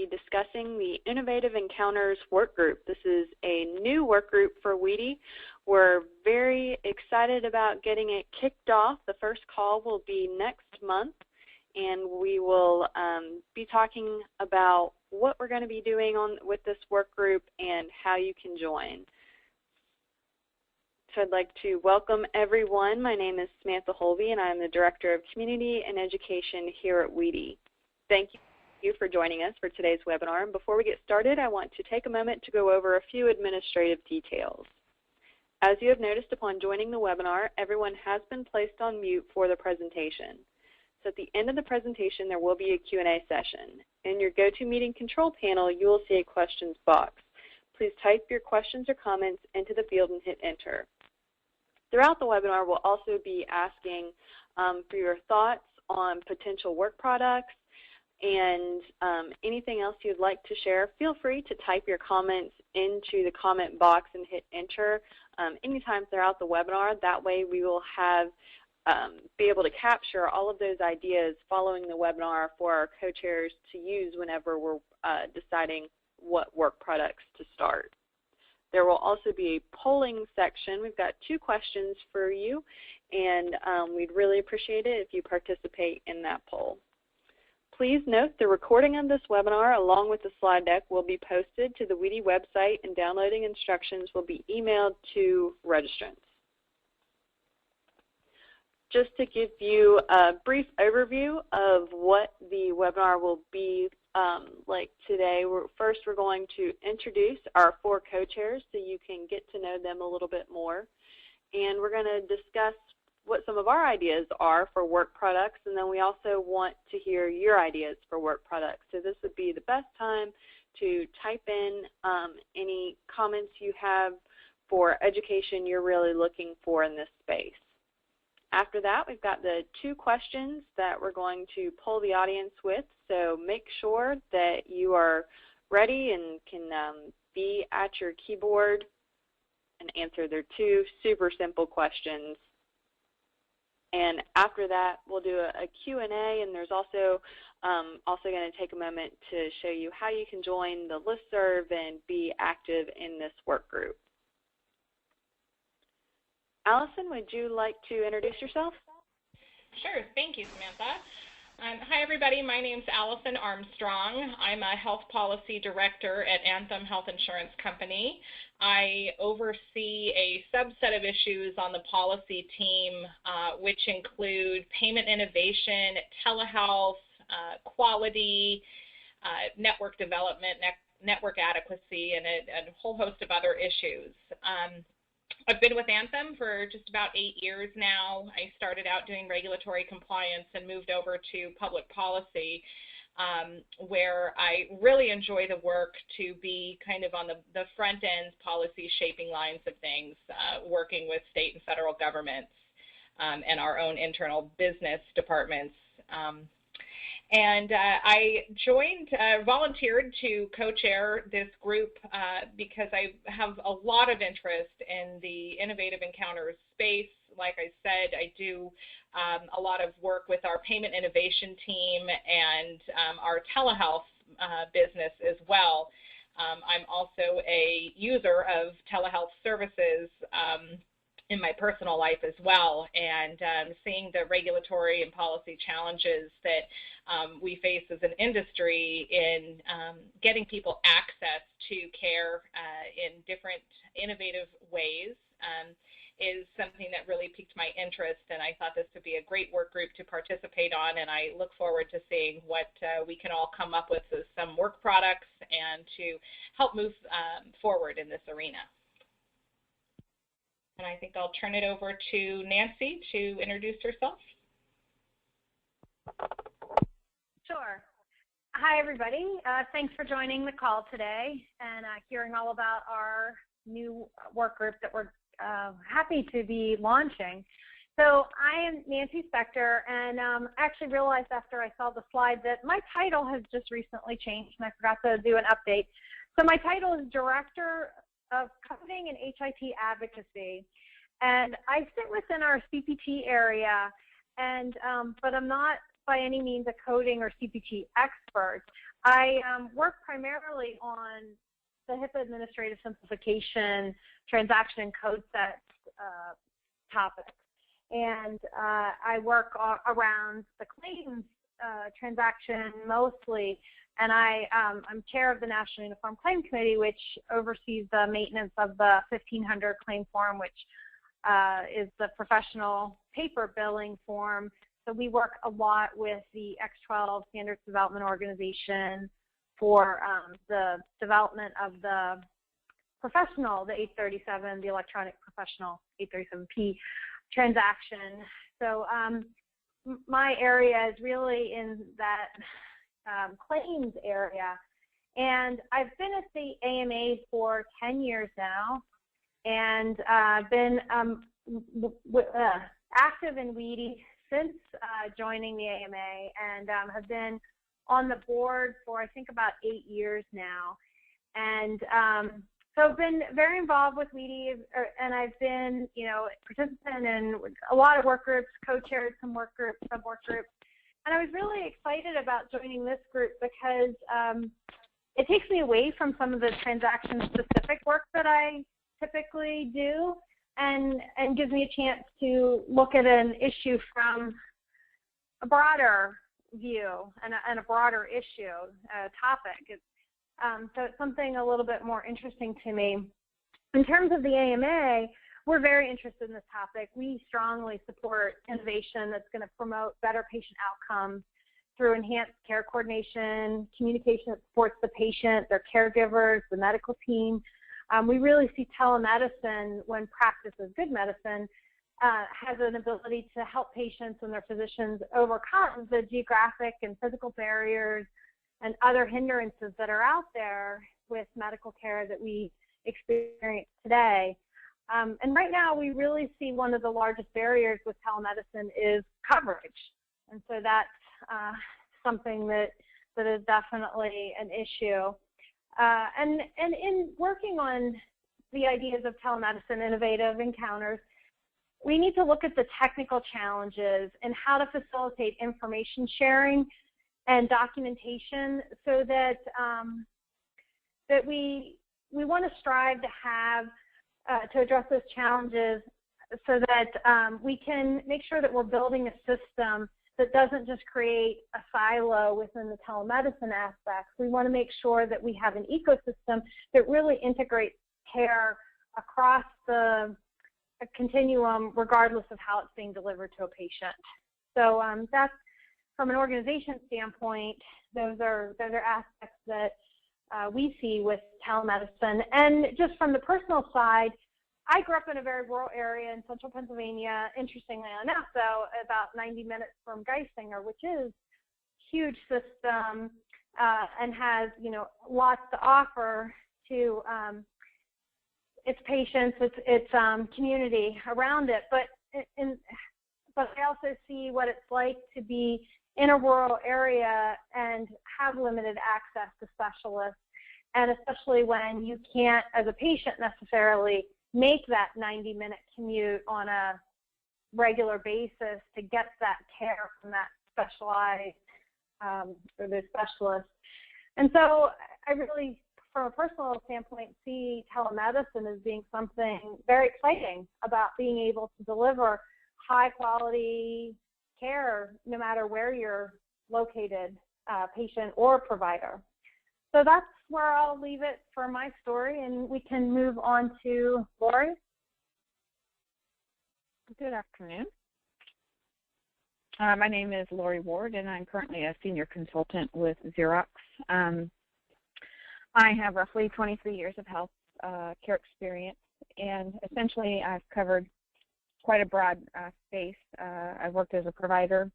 discussing the Innovative Encounters work group. This is a new work group for WEDI. We're very excited about getting it kicked off. The first call will be next month, and we will be talking about what we're going to be doing with this work group and how you can join. So I'd like to welcome everyone. My name is Samantha Holvey, and I'm the Director of Community and Education here at WEDI. Thank you for joining us for today's webinar. And before we get started, I want to take a moment to go over a few administrative details. As you have noticed upon joining the webinar, everyone has been placed on mute for the presentation. So at the end of the presentation, there will be a Q&A session. In your GoToMeeting control panel, you will see a questions box. Please type your questions or comments into the field and hit enter. Throughout the webinar, we'll also be asking for your thoughts on potential work products and anything else you'd like to share. Feel free to type your comments into the comment box and hit enter anytime throughout the webinar. That way we will be able to capture all of those ideas following the webinar for our co-chairs to use whenever we're deciding what work products to start. There will also be a polling section. We've got 2 questions for you, and we'd really appreciate it if you participate in that poll. Please note the recording of this webinar along with the slide deck will be posted to the WEDI website, and downloading instructions will be emailed to registrants. Just to give you a brief overview of what the webinar will be like today, first we're going to introduce our 4 co-chairs so you can get to know them a little bit more. And we're going to discuss what some of our ideas are for work products, and then we also want to hear your ideas for work products. So this would be the best time to type in any comments you have for education you're really looking for in this space. After that, we've got the 2 questions that we're going to poll the audience with, so make sure that you are ready and can be at your keyboard and answer their 2 super simple questions. And after that, we'll do a Q&A, and there's also going to take a moment to show you how you can join the Listserv and be active in this work group. Allison, would you like to introduce yourself? Sure. Thank you, Samantha. Hi, everybody. My name's Allison Armstrong. I'm a Health Policy Director at Anthem Health Insurance Company. I oversee a subset of issues on the policy team, which include payment innovation, telehealth, quality, network development, network adequacy, and a whole host of other issues. I've been with Anthem for just about 8 years now. I started out doing regulatory compliance and moved over to public policy, where I really enjoy the work to be kind of on the front end policy shaping lines of things, working with state and federal governments and our own internal business departments. And I volunteered to co-chair this group because I have a lot of interest in the Innovative Encounters space. Like I said, I do a lot of work with our payment innovation team and our telehealth business as well. I'm also a user of telehealth services in my personal life as well, and seeing the regulatory and policy challenges that we face as an industry in getting people access to care in different innovative ways is something that really piqued my interest, and I thought this would be a great work group to participate on, and I look forward to seeing what we can all come up with as some work products and to help move forward in this arena. And I think I'll turn it over to Nancy to introduce herself. Sure. Hi, everybody. Thanks for joining the call today and hearing all about our new work group that we're happy to be launching. So I am Nancy Spector, and I actually realized after I saw the slide that my title has just recently changed, and I forgot to do an update. So my title is Director of Coding and HIT Advocacy, and I sit within our CPT area and but I'm not by any means a coding or CPT expert. I work primarily on the HIPAA administrative simplification, transaction and code sets topics. And I work around the claims transaction mostly, and I'm chair of the National Uniform Claim Committee, which oversees the maintenance of the 1500 claim form, which is the professional paper billing form. So we work a lot with the X12 Standards Development Organization for the development of the professional, the 837, the electronic professional 837P transaction. So my area is really in that claims area. And I've been at the AMA for 10 years now, and been active in WEDI since joining the AMA, and have been on the board for I think about 8 years now. And so I've been very involved with WEDI, and I've been, participant in a lot of work groups, co-chaired some work groups, sub-work groups. And I was really excited about joining this group because it takes me away from some of the transaction-specific work that I typically do, and gives me a chance to look at an issue from a broader view and a broader issue, topic. So it's something a little bit more interesting to me. In terms of the AMA, we're very interested in this topic. We strongly support innovation that's going to promote better patient outcomes through enhanced care coordination, communication that supports the patient, their caregivers, the medical team. We really see telemedicine, when practiced as good medicine, has an ability to help patients and their physicians overcome the geographic and physical barriers and other hindrances that are out there with medical care that we experience today. And right now, we really see one of the largest barriers with telemedicine is coverage. And so that's something that is definitely an issue. And in working on the ideas of telemedicine, innovative encounters, we need to look at the technical challenges and how to facilitate information sharing and documentation, so that that we want to strive to have to address those challenges, so that we can make sure that we're building a system that doesn't just create a silo within the telemedicine aspects. We want to make sure that we have an ecosystem that really integrates care across the continuum, regardless of how it's being delivered to a patient. So that's, from an organization standpoint, those are aspects that we see with telemedicine. And just from the personal side, I grew up in a very rural area in central Pennsylvania, interestingly enough, though, about 90 minutes from Geisinger, which is a huge system and has, lots to offer to its patients, its community around it. But I also see what it's like to be in a rural area and have limited access to specialists, and especially when you can't, as a patient, necessarily make that 90-minute commute on a regular basis to get that care from that specialized or the specialist. And so I really, from a personal standpoint, see telemedicine as being something very exciting about being able to deliver high-quality care no matter where you're located, patient or provider. So that's where I'll leave it for my story, and we can move on to Lori. Good afternoon. My name is Lori Ward, and I'm currently a senior consultant with Xerox. I have roughly 23 years of health care experience, and essentially I've covered quite a broad space. I've worked as a provider.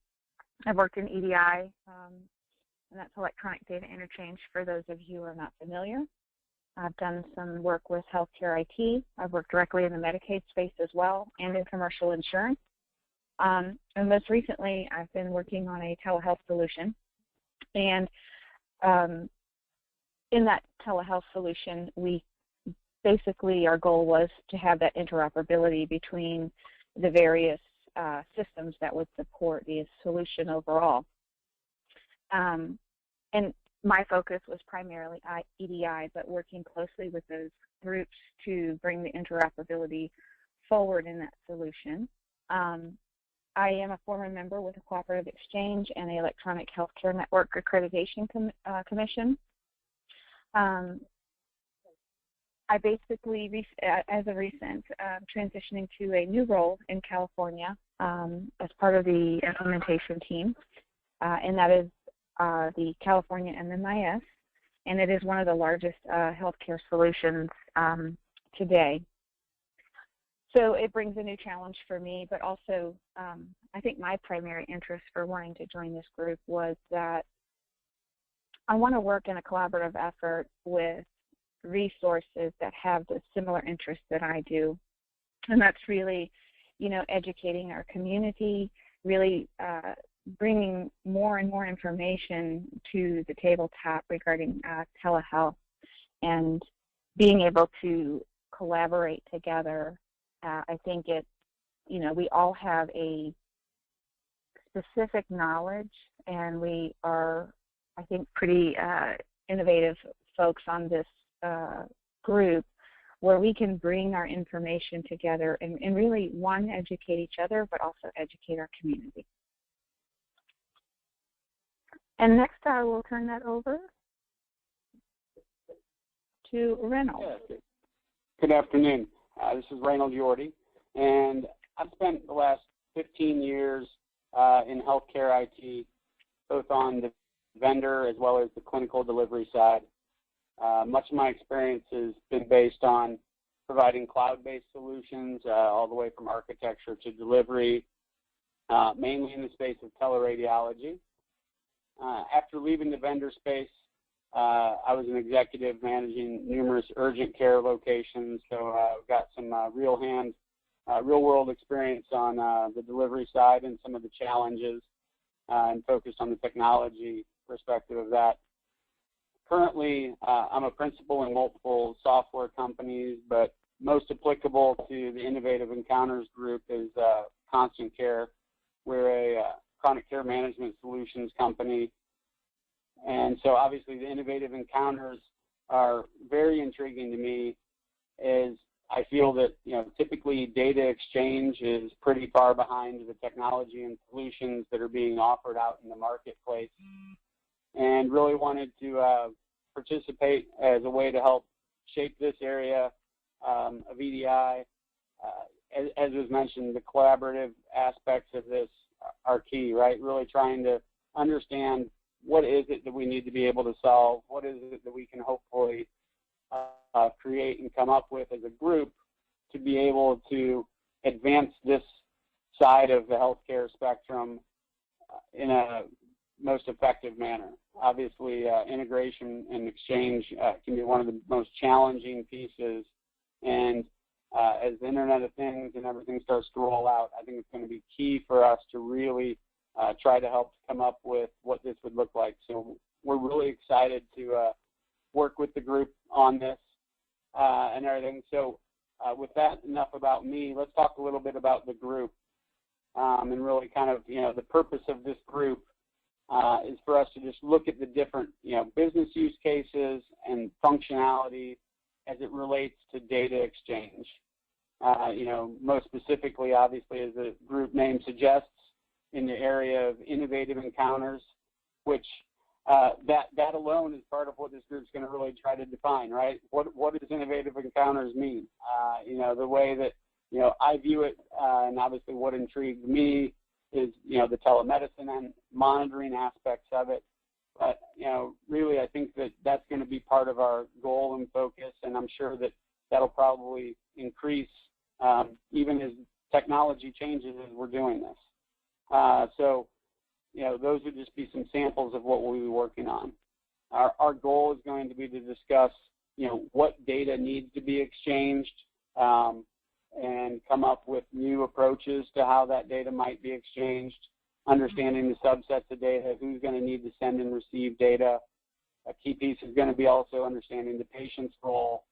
I've worked in EDI, and that's electronic data interchange for those of you who are not familiar. I've done some work with healthcare IT. I've worked directly in the Medicaid space as well, and in commercial insurance. And most recently, I've been working on a telehealth solution. And in that telehealth solution, our goal was to have that interoperability between the various systems that would support the solution overall. And my focus was primarily EDI, but working closely with those groups to bring the interoperability forward in that solution. I am a former member with the Cooperative Exchange and the Electronic Healthcare Network Accreditation Commission. I basically, as of recent, transitioning to a new role in California as part of the implementation team, and that is the California MMIS, and it is one of the largest healthcare solutions today. So it brings a new challenge for me, but also I think my primary interest for wanting to join this group was that I want to work in a collaborative effort with resources that have the similar interests that I do. And that's really, educating our community, really bringing more and more information to the tabletop regarding telehealth, and being able to collaborate together. I think we all have a specific knowledge, and we are, I think, pretty innovative folks on this group, where we can bring our information together and really, one, educate each other, but also educate our community. And next I will turn that over to Raynal. Yeah. Good afternoon. This is Raynal Jordy, and I've spent the last 15 years in healthcare IT, both on the vendor as well as the clinical delivery side. Much of my experience has been based on providing cloud-based solutions all the way from architecture to delivery, mainly in the space of teleradiology. After leaving the vendor space, I was an executive managing numerous urgent care locations, so I've got some real-world experience on the delivery side and some of the challenges, and focused on the technology perspective of that. Currently, I'm a principal in multiple software companies, but most applicable to the Innovative Encounters group is Constant Care. We're a chronic care management solutions company. And so obviously the Innovative Encounters are very intriguing to me, as I feel that, typically data exchange is pretty far behind the technology and solutions that are being offered out in the marketplace, and really wanted to participate as a way to help shape this area of EDI. As was mentioned, the collaborative aspects of this are key, right? Really trying to understand what is it that we need to be able to solve, what is it that we can hopefully create and come up with as a group to be able to advance this side of the healthcare spectrum in a most effective manner. Obviously, integration and exchange can be one of the most challenging pieces, and as the Internet of Things and everything starts to roll out, I think it's going to be key for us to really try to help come up with what this would look like. So we're really excited to work with the group on this and everything. So with that, enough about me. Let's talk a little bit about the group, and really kind of, the purpose of this group is for us to just look at the different, business use cases and functionality as it relates to data exchange. Most specifically, obviously, as the group name suggests, in the area of Innovative Encounters, which that alone is part of what this group's going to really try to define, right? What does Innovative Encounters mean? The way that, I view it, and obviously what intrigues me is, the telemedicine and monitoring aspects of it. But, really I think that that's going to be part of our goal and focus, and I'm sure that that'll probably increase even as technology changes as we're doing this. So, those would just be some samples of what we'll be working on. Our goal is going to be to discuss, what data needs to be exchanged, and come up with new approaches to how that data might be exchanged, understanding the subsets of data, who's going to need to send and receive data. A key piece is going to be also understanding the patient's role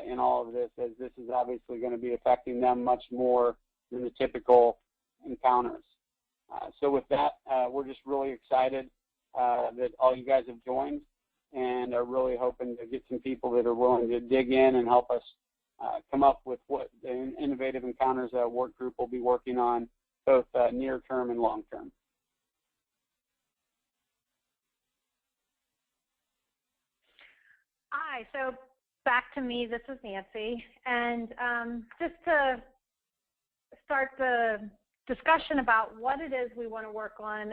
in all of this, as this is obviously going to be affecting them much more than the typical encounters. So with that, we're just really excited that all you guys have joined, and are really hoping to get some people that are willing to dig in and help us come up with what the Innovative Encounters work group will be working on, both near term and long term. Hi, so back to me, this is Nancy, and just to start the discussion about what it is we want to work on,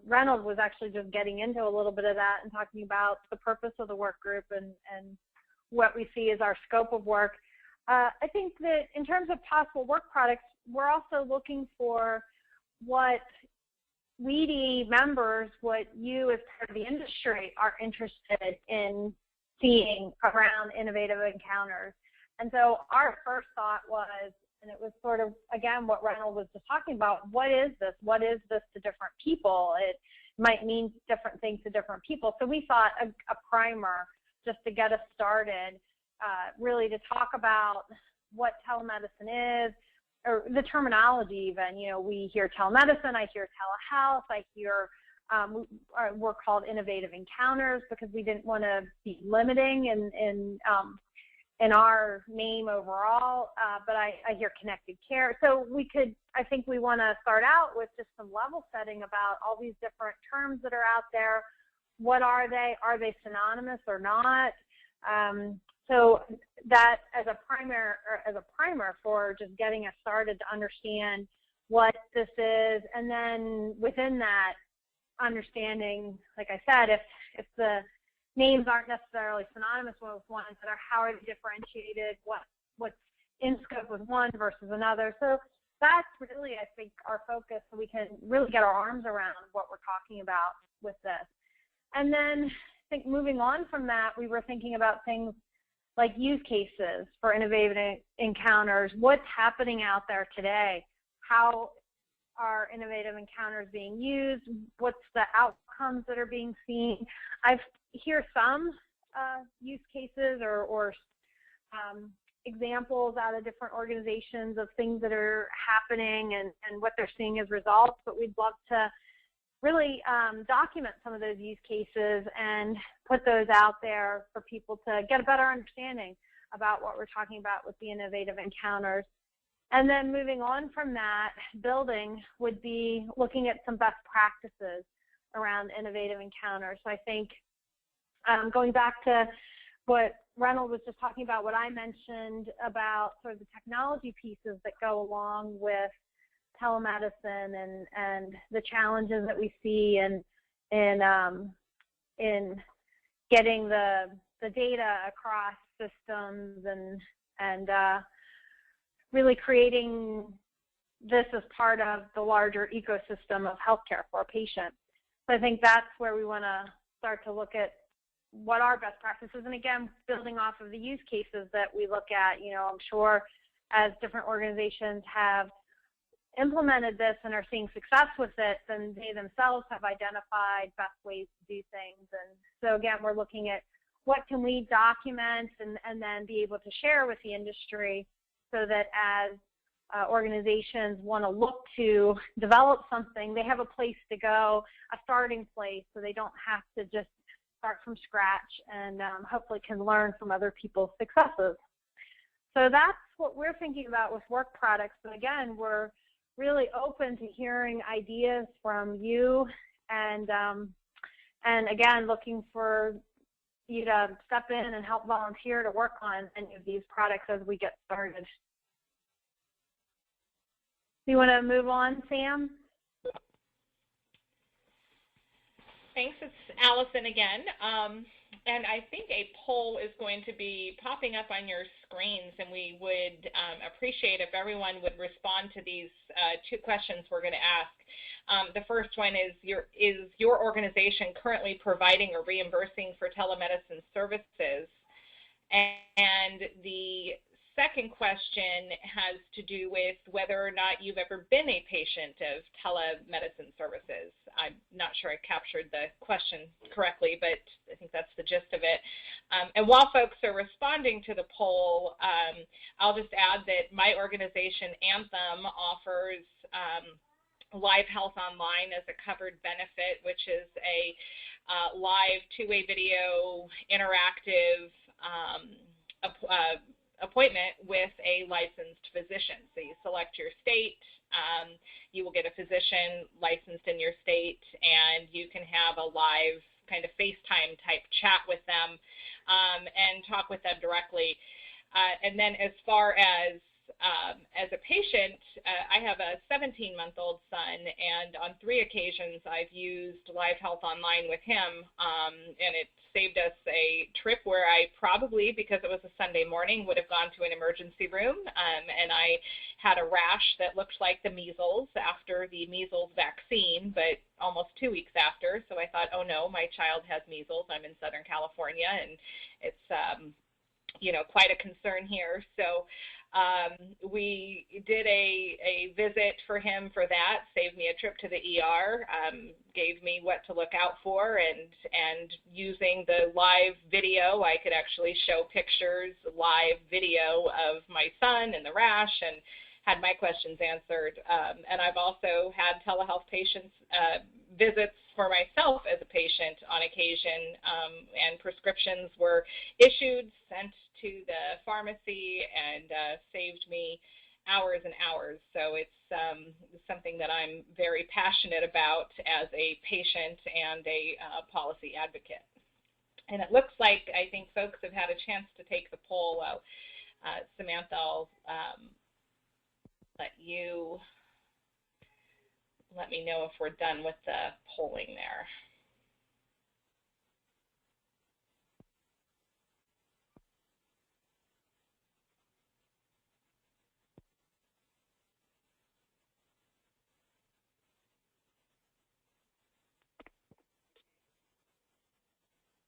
Raynal was actually just getting into a little bit of that and talking about the purpose of the work group and what we see as our scope of work. I think that in terms of possible work products, we're also looking for what WEDI members, what you as part of the industry are interested in seeing around innovative encounters. And so our first thought was, and it was sort of, again, what Raynal was just talking about, what is this? What is this to different people? It might mean different things to different people. So we thought a primer just to get us started, really to talk about what telemedicine is, or the terminology even. You know, we hear telemedicine, I hear telehealth, I hear we're called innovative encounters because we didn't want to be limiting in our name overall, but I hear connected care. So I think we want to start out with just some level setting about all these different terms that are out there. What are they? Are they synonymous or not? So that as a primer for just getting us started to understand what this is, and then within that, understanding, like I said, if the names aren't necessarily synonymous with one another, how are they differentiated, what's in scope with one versus another. So that's really, I think, our focus, so we can really get our arms around what we're talking about with this. And then I think moving on from that, we were thinking about things like use cases for innovative encounters. What's happening out there today? How are innovative encounters being used? What's the outcomes that are being seen? I hear some use cases or examples out of different organizations of things that are happening and what they're seeing as results, but we'd love to really document some of those use cases and put those out there for people to get a better understanding about what we're talking about with the innovative encounters. And then moving on from that, building would be looking at some best practices around innovative encounters. So I think going back to what Raynal was just talking about, what I mentioned about sort of the technology pieces that go along with telemedicine and the challenges that we see in getting the data across systems and really creating this as part of the larger ecosystem of healthcare for a patient. So I think that's where we want to start to look at what are best practices, and again, building off of the use cases that we look at. You know, I'm sure as different organizations have implemented this and are seeing success with it, then they themselves have identified best ways to do things. And so again, we're looking at what can we document and then be able to share with the industry, so that as organizations want to look to develop something, they have a place to go, a starting place, so they don't have to just start from scratch, and hopefully can learn from other people's successes. So that's what we're thinking about with work products. But again, we're really open to hearing ideas from you, and again, looking for you to step in and help volunteer to work on any of these products as we get started. You want to move on, Sam? Thanks. It's Allison again. And I think a poll is going to be popping up on your screens, and we would appreciate if everyone would respond to these two questions we're going to ask. The first one is your organization currently providing or reimbursing for telemedicine services? And the second question has to do with whether or not you've ever been a patient of telemedicine services. I'm not sure I captured the question correctly, but I think that's the gist of it. And while folks are responding to the poll, I'll just add that my organization, Anthem, offers Live Health Online as a covered benefit, which is a live two-way video interactive appointment with a licensed physician. So you select your state, you will get a physician licensed in your state, and you can have a live kind of FaceTime type chat with them and talk with them directly. And then as far as a patient, I have a 17-month-old son, and on 3 occasions I've used Live Health Online with him, and it saved us a trip where I probably, because it was a Sunday morning, would have gone to an emergency room, and I had a rash that looked like the measles after the measles vaccine, but almost 2 weeks after, so I thought, oh no, my child has measles. I'm in Southern California, and it's quite a concern here. So we did a visit for him for that, saved me a trip to the ER, gave me what to look out for, and using the live video, I could actually show pictures, live video of my son and the rash, and had my questions answered. And I've also had telehealth patients visits for myself as a patient on occasion, and prescriptions were issued, sent to the pharmacy, and saved me hours and hours. So it's something that I'm very passionate about as a patient and a policy advocate. And it looks like I think folks have had a chance to take the poll. Samantha, I'll let me know if we're done with the polling there.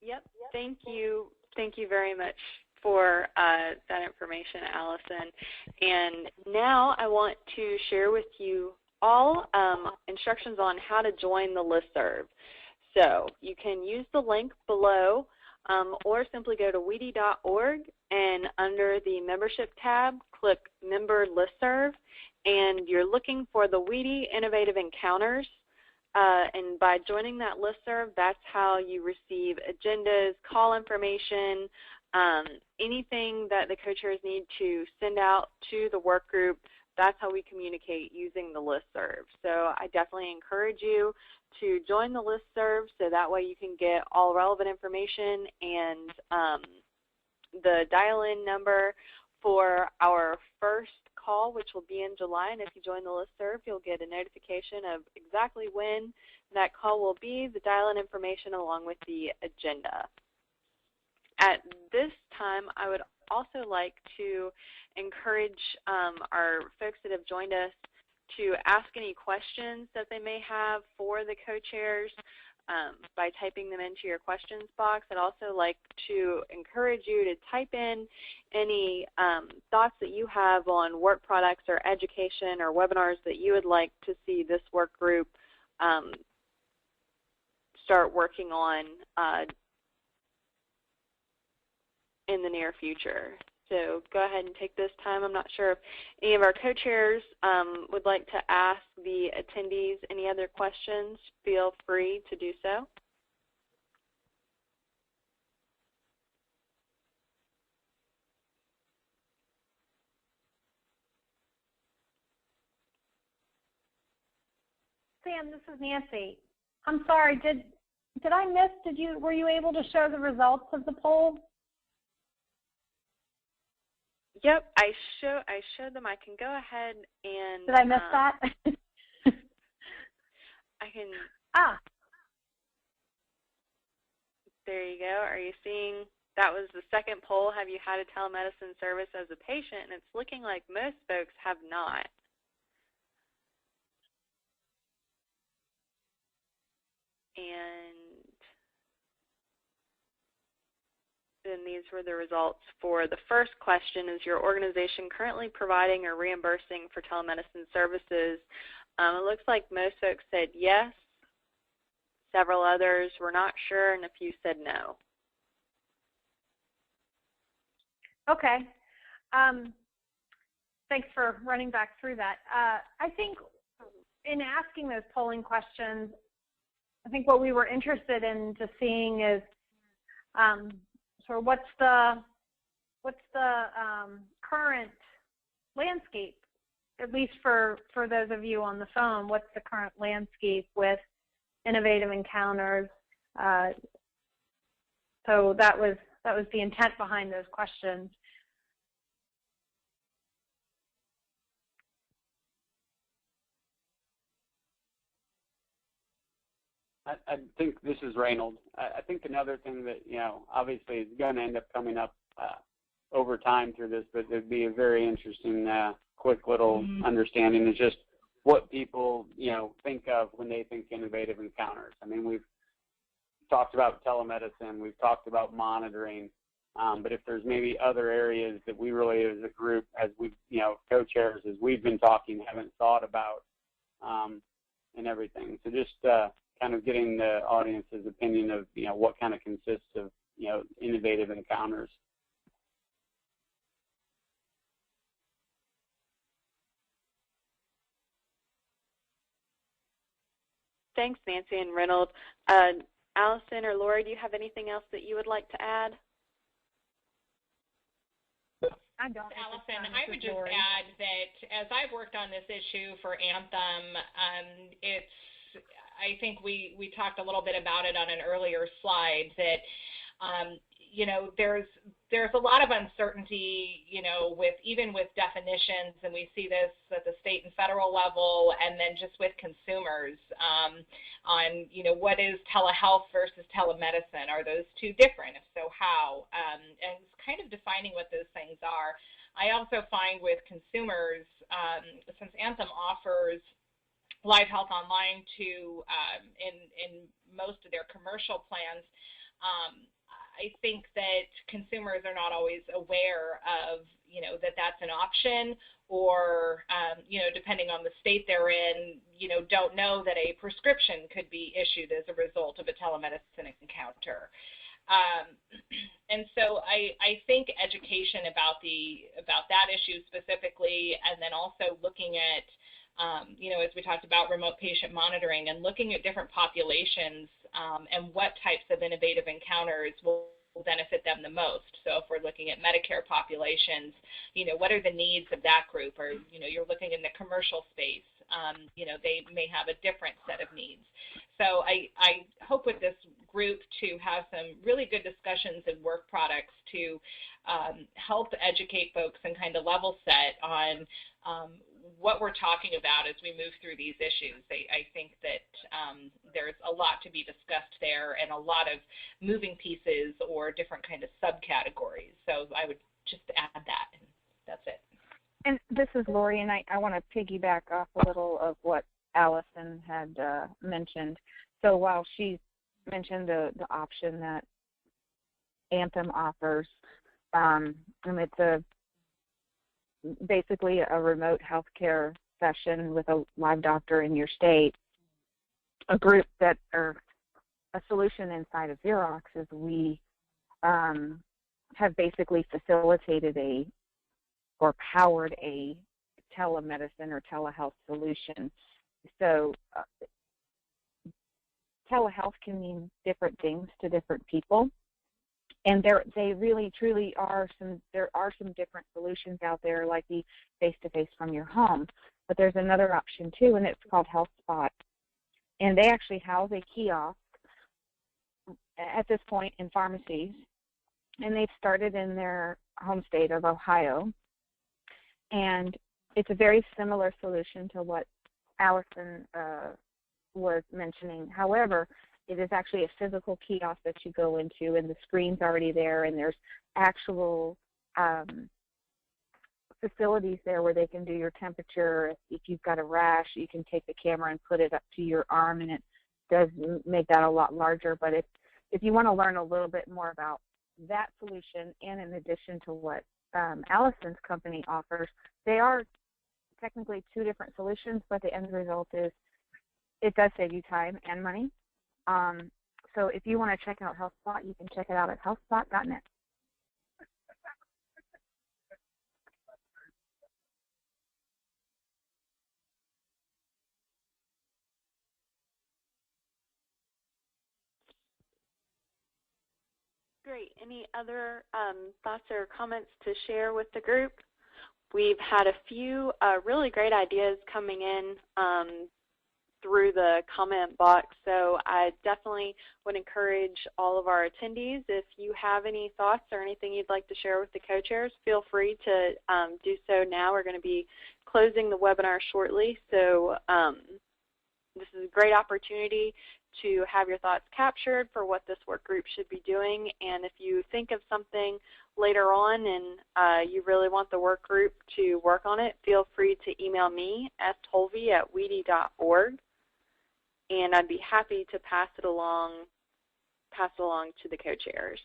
Yep. Thank you. Thank you very much for that information, Allison. And now I want to share with you all instructions on how to join the listserv. So you can use the link below, or simply go to weedy.org, and under the membership tab, click Member Listserv, and you're looking for the Weedy Innovative Encounters. And by joining that listserv, that's how you receive agendas, call information, anything that the co-chairs need to send out to the work group. That's how we communicate using the listserv. So I definitely encourage you to join the listserv so that way you can get all relevant information, and the dial-in number for our first call, which will be in July. And if you join the listserv, you'll get a notification of exactly when that call will be, the dial-in information along with the agenda. At this time, I would also like to encourage our folks that have joined us to ask any questions that they may have for the co-chairs by typing them into your questions box. I'd also like to encourage you to type in any thoughts that you have on work products or education or webinars that you would like to see this work group start working on in the near future. So go ahead and take this time. I'm not sure if any of our co-chairs would like to ask the attendees any other questions. Feel free to do so. Sam, this is Nancy. I'm sorry, did I miss, were you able to show the results of the poll? Yep, I showed them. I can go ahead and... Did I miss that? I can... There you go. Are you seeing? That was the second poll. Have you had a telemedicine service as a patient? And it's looking like most folks have not. And then these were the results for the first question: is your organization currently providing or reimbursing for telemedicine services? It looks like most folks said yes. Several others were not sure, and a few said no. Okay. Thanks for running back through that. I think in asking those polling questions, I think what we were interested in just seeing is sort of what's the current landscape, at least for those of you on the phone. What's the current landscape with innovative encounters? So that was the intent behind those questions. I think this is Raynal. I think another thing that, obviously is going to end up coming up over time through this, but it'd be a very interesting, quick little understanding is just what people, think of when they think innovative encounters. I mean, we've talked about telemedicine, we've talked about monitoring, but if there's maybe other areas that we really as a group, as we, co-chairs, as we've been talking, haven't thought about and everything. So just kind of getting the audience's opinion of, what kind of consists of, innovative encounters. Thanks, Nancy and Raynal. Allison or Lori, do you have anything else that you would like to add? I don't. Allison, I would just add that as I've worked on this issue for Anthem, I think we talked a little bit about it on an earlier slide that, there's a lot of uncertainty, even with definitions, and we see this at the state and federal level, and then just with consumers on, what is telehealth versus telemedicine? Are those two different? If so, how? And it's kind of defining what those things are. I also find with consumers, since Anthem offers Live Health Online to in most of their commercial plans, I think that consumers are not always aware of, that that's an option, or, depending on the state they're in, don't know that a prescription could be issued as a result of a telemedicine encounter. And so I think education about that issue specifically, and then also looking at, as we talked about remote patient monitoring, and looking at different populations and what types of innovative encounters will benefit them the most. So if we're looking at Medicare populations, what are the needs of that group? Or, you're looking in the commercial space, they may have a different set of needs. So I hope with this group to have some really good discussions and work products to help educate folks and kind of level set on what we're talking about as we move through these issues. I think that there's a lot to be discussed there, and a lot of moving pieces or different kind of subcategories. So I would just add that, and that's it. And this is Lori, and I want to piggyback off a little of what Allison had mentioned. So while she mentioned the option that Anthem offers, and it's basically a remote healthcare session with a live doctor in your state, a group that, or a solution inside of Xerox is we have basically facilitated or powered a telemedicine or telehealth solution. So telehealth can mean different things to different people. And they really, truly there are some different solutions out there, like the face-to-face from your home. But there's another option, too, and it's called HealthSpot. And they actually house a kiosk at this point in pharmacies. And they've started in their home state of Ohio. And it's a very similar solution to what Allison was mentioning. However, it is actually a physical kiosk that you go into, and the screen's already there, and there's actual facilities there where they can do your temperature. If you've got a rash, you can take the camera and put it up to your arm, and it does make that a lot larger. But if you want to learn a little bit more about that solution, and in addition to what Allison's company offers, they are technically two different solutions, but the end result is it does save you time and money. So if you want to check out HealthSpot, you can check it out at healthspot.net. great. Any other thoughts or comments to share with the group? We've had a few really great ideas coming in through the comment box, so I definitely would encourage all of our attendees, if you have any thoughts or anything you'd like to share with the co-chairs, feel free to do so now. We're going to be closing the webinar shortly, so this is a great opportunity to have your thoughts captured for what this work group should be doing. And if you think of something later on and you really want the work group to work on it, feel free to email me, stolvey@weedy.org, and I'd be happy to pass it along to the co-chairs.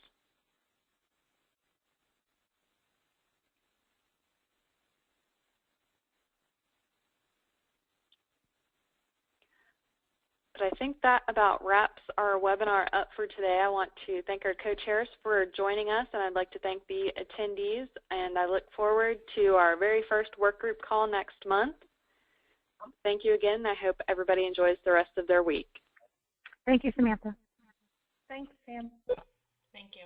But I think that about wraps our webinar up for today. I want to thank our co-chairs for joining us, and I'd like to thank the attendees, and I look forward to our very first work group call next month. Thank you again. I hope everybody enjoys the rest of their week. Thank you, Samantha. Thanks, Sam. Thank you.